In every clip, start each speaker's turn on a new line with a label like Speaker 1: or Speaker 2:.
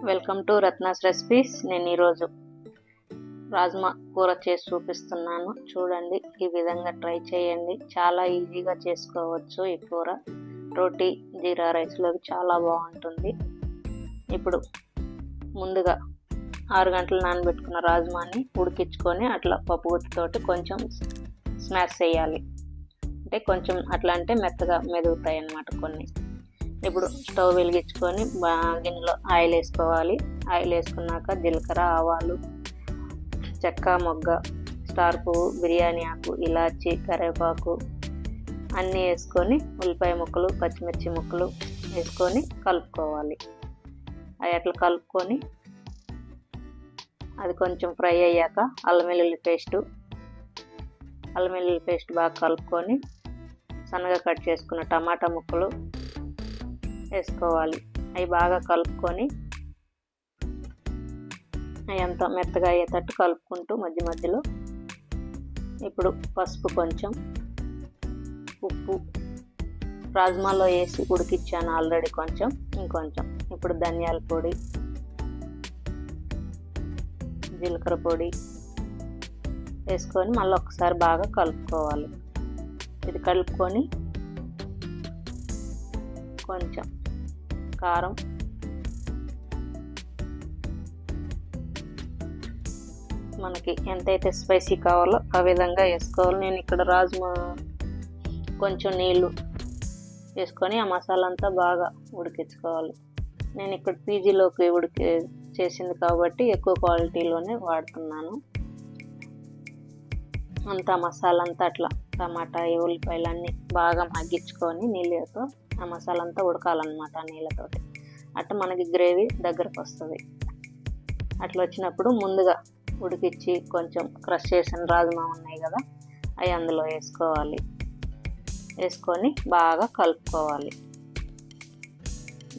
Speaker 1: Welcome to Ratna's recipes. నేను ఈరోజు రాజ్మా కూర చేసి చూపిస్తున్నాను. చూడండి, ఈ విధంగా ట్రై చేయండి. చాలా ఈజీగా చేసుకోవచ్చు. ఈ కూర రోటీ జీరా రైస్లోకి చాలా బాగుంటుంది. ఇప్పుడు ముందుగా 6 గంటలు నానబెట్టుకున్న రాజ్మాని ఉడికించుకొని అట్లా పప్పు గుత్తితోటి కొంచెం స్మాష్ చేయాలి. అంటే కొంచెం అట్లా అంటే మెత్తగా మెదుగుతాయి అన్నమాట కొన్ని. ఇప్పుడు స్టవ్ వెలిగించుకొని గిన్నెలో ఆయిల్ వేసుకోవాలి. ఆయిల్ వేసుకున్నాక జీలకర్ర, ఆవాలు, చెక్క, మొగ్గ, స్టార్ పువ్వు, బిర్యానీ ఆకు, ఇలాచి, కరివేపాకు అన్నీ వేసుకొని ఉల్లిపాయ ముక్కలు, పచ్చిమిర్చి ముక్కలు వేసుకొని కలుపుకోవాలి. అవి అట్లా కలుపుకొని అది కొంచెం ఫ్రై అయ్యాక అల్లం వెల్లుల్లి పేస్ట్ బాగా కలుపుకొని సన్నగా కట్ చేసుకున్న టమాటా ముక్కలు వేసుకోవాలి. అవి బాగా కలుపుకొని అవి అంతా మెత్తగా అయ్యేటట్టు కలుపుకుంటూ మధ్య మధ్యలో ఇప్పుడు పసుపు, కొంచెం ఉప్పు, రాజ్మాలో వేసి ఉడికిచ్చాను ఆల్రెడీ కొంచెం, ఇంకొంచెం. ఇప్పుడు ధనియాల పొడి, జీలకర్ర పొడి వేసుకొని మళ్ళీ ఒకసారి బాగా కలుపుకోవాలి. ఇది కలుపుకొని కొంచెం కారం, మనకి ఎంతైతే స్పైసీ కావాలో ఆ విధంగా వేసుకోవాలి. నేను ఇక్కడ రాజ్మా కొంచెం నీళ్ళు వేసుకొని ఆ మసాలా అంతా బాగా ఉడికించుకోవాలి. నేను ఇక్కడ పీజీలోకి చేసింది కాబట్టి ఎక్కువ క్వాలిటీలోనే వాడుతున్నాను. అంతా మసాలా అంతా అట్లా టమాటా, ఉల్లిపాయలు అన్నీ బాగా మగ్గించుకొని నీళ్ళతో ఆ మసాలా అంతా ఉడకాలన్నమాట. ఆ నీళ్ళతోటి అట్లా మనకి గ్రేవీ దగ్గరకు వస్తుంది. అట్లా వచ్చినప్పుడు ముందుగా ఉడికిచ్చి కొంచెం క్రష్ చేసిన రాజ్మా ఉన్నాయి కదా, అవి అందులో వేసుకోవాలి. వేసుకొని బాగా కలుపుకోవాలి.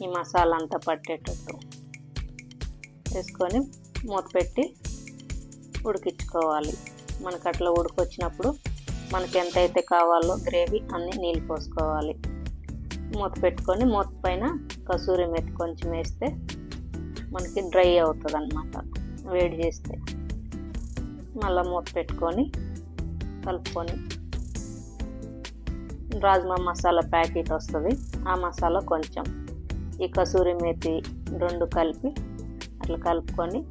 Speaker 1: ఈ మసాలా అంతా పట్టేటట్టు వేసుకొని మూత పెట్టి ఉడికించుకోవాలి. మనకు అట్లా ఉడికొచ్చినప్పుడు మనకి ఎంతైతే కావాలో గ్రేవీ అన్నీ నీళ్ళు పోసుకోవాలి. మూత పెట్టుకొని మూత పైన కసూరి మెత్తి కొంచెం వేస్తే మనకి డ్రై అవుతుంది అన్నమాట. వేడి చేస్తే మళ్ళీ మూత పెట్టుకొని కలుపుకొని రాజ్మా మసాలా ప్యాకెట్ వస్తుంది. ఆ మసాలా కొంచెం, ఈ కసూరి మెత్తి 2 కలిపి అట్లా కలుపుకొని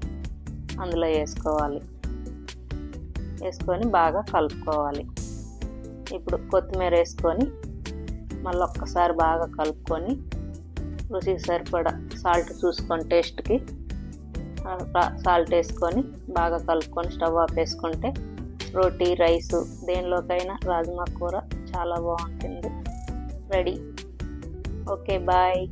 Speaker 1: అందులో వేసుకోవాలి. వేసుకొని బాగా కలుపుకోవాలి. ఇప్పుడు కొత్తిమీర వేసుకొని మళ్ళీ ఒక్కసారి బాగా కలుపుకొని రుచికి సరిపడా సాల్ట్ చూసుకొని టేస్ట్కి సాల్ట్ వేసుకొని బాగా కలుపుకొని స్టవ్ ఆఫ్ వేసుకుంటే రోటీ, రైసు దేనిలోకైనా రాజ్మా కూర చాలా బాగుంటుంది. రెడీ. Okay, bye.